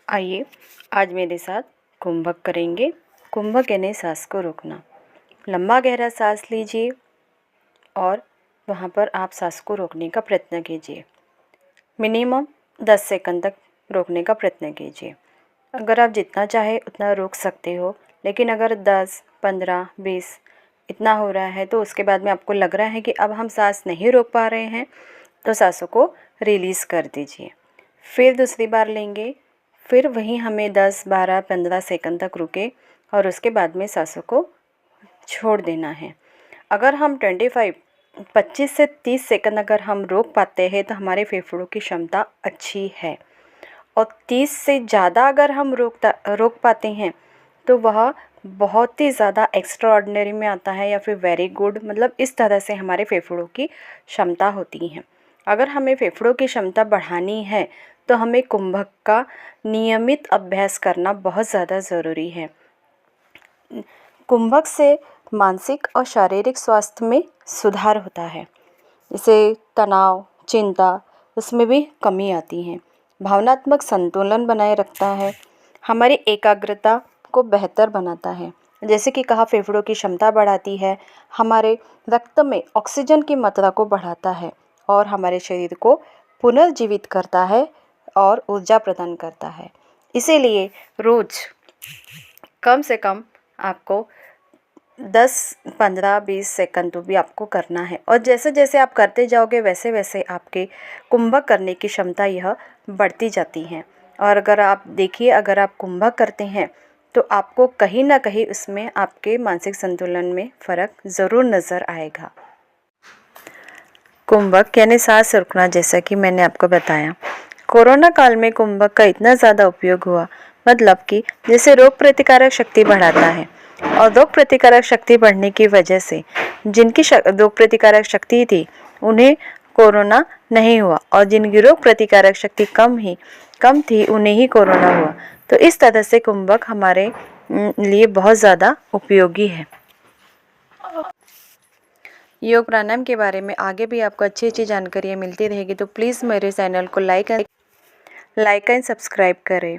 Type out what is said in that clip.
आइए आज मेरे साथ कुंभक करेंगे। कुंभक यानी सांस को रोकना। लंबा गहरा सांस लीजिए और वहाँ पर आप सांस को रोकने का प्रयत्न कीजिए। मिनिमम 10 सेकंड तक रोकने का प्रयत्न कीजिए। अगर आप जितना चाहे उतना रोक सकते हो, लेकिन अगर 10, 15, 20 इतना हो रहा है तो उसके बाद में आपको लग रहा है कि अब हम सांस नहीं रोक पा रहे हैं तो सांसों को रिलीज़ कर दीजिए। फिर दूसरी बार लेंगे, फिर वहीं हमें 10, 12, 15 सेकंड तक रुके और उसके बाद में सांसों को छोड़ देना है। अगर हम 25 से 30 सेकंड अगर हम रोक पाते हैं तो हमारे फेफड़ों की क्षमता अच्छी है, और 30 से ज़्यादा अगर हम रोक पाते हैं तो वह बहुत ही ज़्यादा एक्स्ट्रा ऑर्डिनरी में आता है या फिर वेरी गुड, मतलब इस तरह से हमारे फेफड़ों की क्षमता होती है। अगर हमें फेफड़ों की क्षमता बढ़ानी है तो हमें कुंभक का नियमित अभ्यास करना बहुत ज़्यादा ज़रूरी है। कुंभक से मानसिक और शारीरिक स्वास्थ्य में सुधार होता है, जैसे तनाव, चिंता, उसमें भी कमी आती है। भावनात्मक संतुलन बनाए रखता है, हमारी एकाग्रता को बेहतर बनाता है। जैसे कि कहा, फेफड़ों की क्षमता बढ़ाती है, हमारे रक्त में ऑक्सीजन की मात्रा को बढ़ाता है और हमारे शरीर को पुनर्जीवित करता है और ऊर्जा प्रदान करता है। इसीलिए रोज़ कम से कम आपको 10, 15, 20 सेकंड तो भी आपको करना है, और जैसे जैसे आप करते जाओगे वैसे वैसे आपके कुंभक करने की क्षमता यह बढ़ती जाती है। और अगर आप देखिए, अगर आप कुंभक करते हैं तो आपको कहीं ना कहीं उसमें आपके मानसिक संतुलन में फ़र्क ज़रूर नज़र आएगा। कुंभक यानी सांस रोकना, जैसा कि मैंने आपको बताया, कोरोना काल में कुंभक का इतना ज़्यादा उपयोग हुआ, मतलब कि जैसे रोग प्रतिकारक शक्ति बढ़ाता है, और रोग प्रतिकारक शक्ति बढ़ने की वजह से जिनकी रोग प्रतिकारक शक्ति थी उन्हें कोरोना नहीं हुआ, और जिनकी रोग प्रतिकारक शक्ति कम थी उन्हें ही कोरोना हुआ। तो इस तरह से कुंभक हमारे लिए बहुत ज़्यादा उपयोगी है। योग प्राणायाम के बारे में आगे भी आपको अच्छी अच्छी जानकारियाँ मिलती रहेगी, तो प्लीज़ मेरे चैनल को लाइक एंड सब्सक्राइब करें।